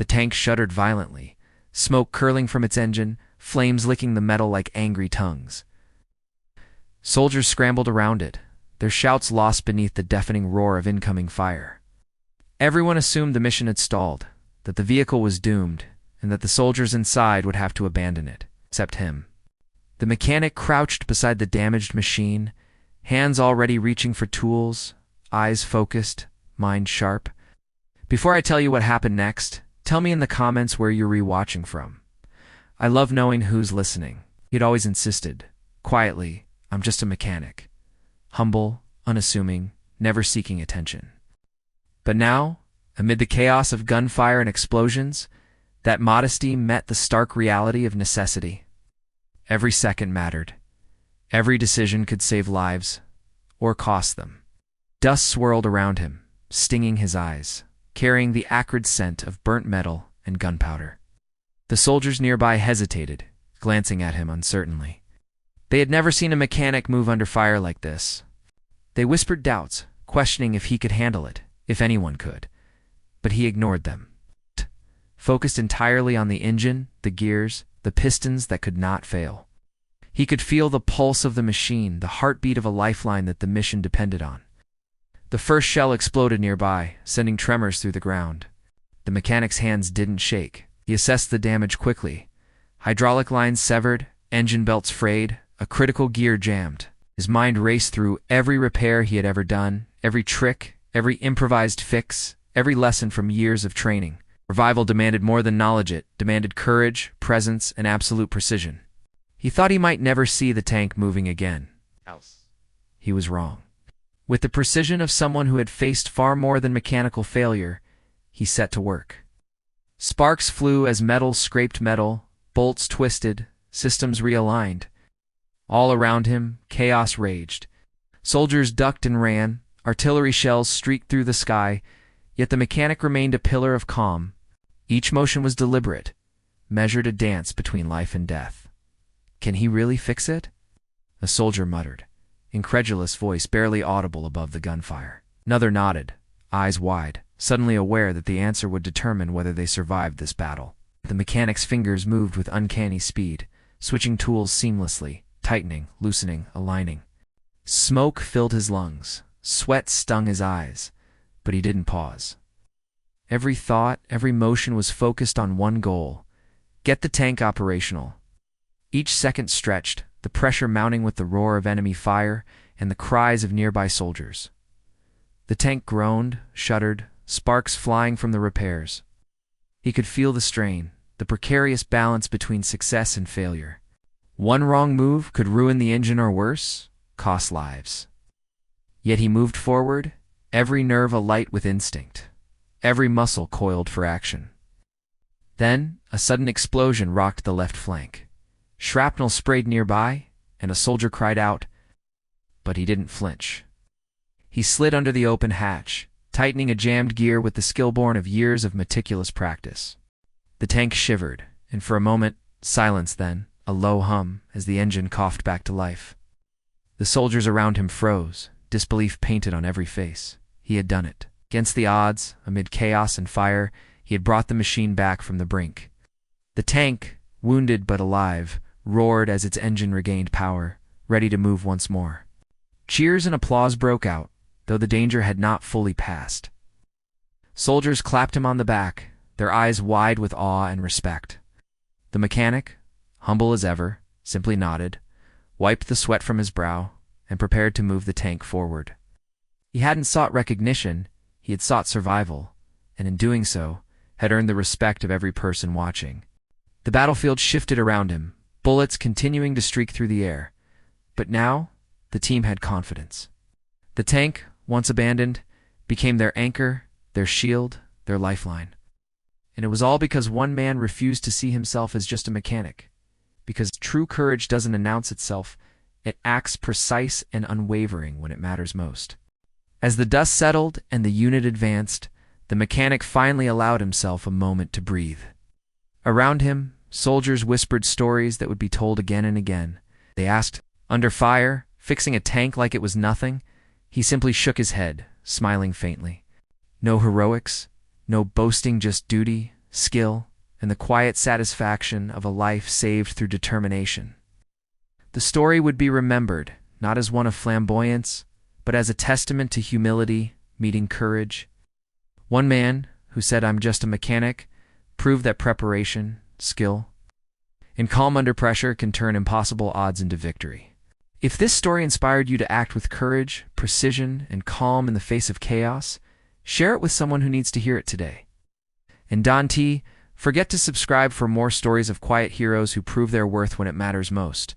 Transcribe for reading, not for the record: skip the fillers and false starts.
The tank shuddered violently, smoke curling from its engine, flames licking the metal like angry tongues. Soldiers scrambled around it, their shouts lost beneath the deafening roar of incoming fire. Everyone assumed the mission had stalled, that the vehicle was doomed, and that the soldiers inside would have to abandon it, except him. The mechanic crouched beside the damaged machine, hands already reaching for tools, eyes focused, mind sharp. Before I tell you what happened next, tell me in the comments where you're rewatching from. I love knowing who's listening. He'd always insisted, quietly, I'm just a mechanic. Humble, unassuming, never seeking attention. But now, amid the chaos of gunfire and explosions, that modesty met the stark reality of necessity. Every second mattered. Every decision could save lives, or cost them. Dust swirled around him, stinging his eyes, carrying the acrid scent of burnt metal and gunpowder. The soldiers nearby hesitated, glancing at him uncertainly. They had never seen a mechanic move under fire like this. They whispered doubts, questioning if he could handle it, if anyone could. But he ignored them, focused entirely on the engine, the gears, the pistons that could not fail. He could feel the pulse of the machine, the heartbeat of a lifeline that the mission depended on. The first shell exploded nearby, sending tremors through the ground. The mechanic's hands didn't shake. He assessed the damage quickly. Hydraulic lines severed, engine belts frayed, a critical gear jammed. His mind raced through every repair he had ever done, every trick, every improvised fix, every lesson from years of training. Revival demanded more than knowledge, it demanded courage, presence, and absolute precision. He thought he might never see the tank moving again. He was wrong. With the precision of someone who had faced far more than mechanical failure, he set to work. Sparks flew as metal scraped metal, bolts twisted, systems realigned. All around him, chaos raged. Soldiers ducked and ran, artillery shells streaked through the sky, yet the mechanic remained a pillar of calm. Each motion was deliberate, measured a dance between life and death. Can he really fix it? A soldier muttered, incredulous voice barely audible above the gunfire. Another nodded, eyes wide, suddenly aware that the answer would determine whether they survived this battle. The mechanic's fingers moved with uncanny speed, switching tools seamlessly, tightening, loosening, aligning. Smoke filled his lungs, sweat stung his eyes, but he didn't pause. Every thought, every motion was focused on one goal: get the tank operational. Each second stretched, the pressure mounting with the roar of enemy fire and the cries of nearby soldiers. The tank groaned, shuddered, sparks flying from the repairs. He could feel the strain, the precarious balance between success and failure. One wrong move could ruin the engine or worse, cost lives. Yet he moved forward, every nerve alight with instinct, every muscle coiled for action. Then, a sudden explosion rocked the left flank. Shrapnel sprayed nearby, and a soldier cried out, but he didn't flinch. He slid under the open hatch, tightening a jammed gear with the skill born of years of meticulous practice. The tank shivered, and for a moment, silence then, a low hum as the engine coughed back to life. The soldiers around him froze, disbelief painted on every face. He had done it. Against the odds, amid chaos and fire, he had brought the machine back from the brink. The tank, wounded but alive, roared as its engine regained power, ready to move once more. Cheers and applause broke out, though the danger had not fully passed. Soldiers clapped him on the back, their eyes wide with awe and respect. The mechanic, humble as ever, simply nodded, wiped the sweat from his brow, and prepared to move the tank forward. He hadn't sought recognition, he had sought survival, and in doing so, had earned the respect of every person watching. The battlefield shifted around him, bullets continuing to streak through the air. But now, the team had confidence. The tank, once abandoned, became their anchor, their shield, their lifeline. And it was all because one man refused to see himself as just a mechanic. Because true courage doesn't announce itself, it acts precise and unwavering when it matters most. As the dust settled and the unit advanced, the mechanic finally allowed himself a moment to breathe. Around him, soldiers whispered stories that would be told again and again. They asked, under fire, fixing a tank like it was nothing? He simply shook his head, smiling faintly. No heroics, no boasting, just duty, skill, and the quiet satisfaction of a life saved through determination. The story would be remembered not as one of flamboyance, but as a testament to humility meeting courage. One man, who said, "I'm just a mechanic," proved that preparation, skill, and calm under pressure can turn impossible odds into victory. If this story inspired you to act with courage, precision, and calm in the face of chaos, share it with someone who needs to hear it today. And Don T, forget to subscribe for more stories of quiet heroes who prove their worth when it matters most.